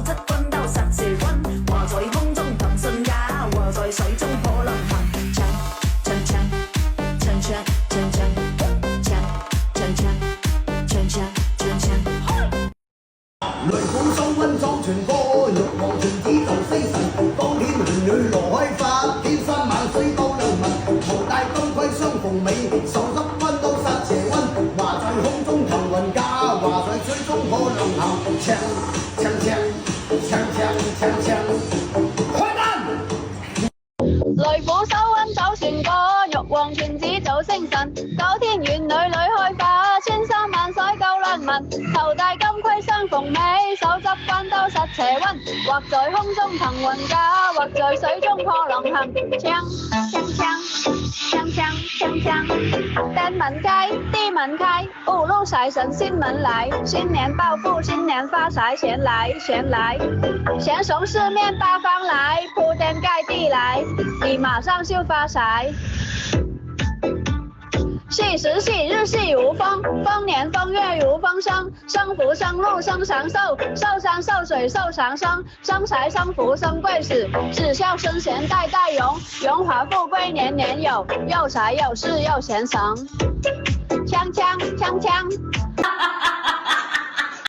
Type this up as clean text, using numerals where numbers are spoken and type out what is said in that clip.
質分兜實蛇溫，話在空中騰訊架，話在水中可能行。鏘鏘鏘鏘鏘鏘鏘鏘鏘鏘鏘鏘鏘。雷鼓收溫裝全歌，玉皇全子就飛神，當天玄女羅開發，天生萬水多良民，頭戴金盔相逢美，手執溫刀殺邪溫，話在空中騰雲駕，話在水中可能行。鏘鏘鏘鏘鏘鏘鏘，開單！雷鼓收溫走船過，玉皇全子做星辰，九天玄女女開化，千山萬水夠良民，頭戴金盔相逢美，手執關刀殺邪溫，或在空中騰雲駕，或在水中破浪行。鏘鏘鏘鏘鏘鏘鏘，天門開，地門開，五路財神新門來，新年暴富，新年發財，錢來錢來，錢從四面八方來，鋪天蓋地來，你馬上就發財。細時細日細如風，豐年豐月如風生，生福生祿生長壽，壽山壽水壽長生，生財生福生貴子，子孝孫賢代代榮，榮華富貴年年有，有財有勢有錢生。锵锵锵锵。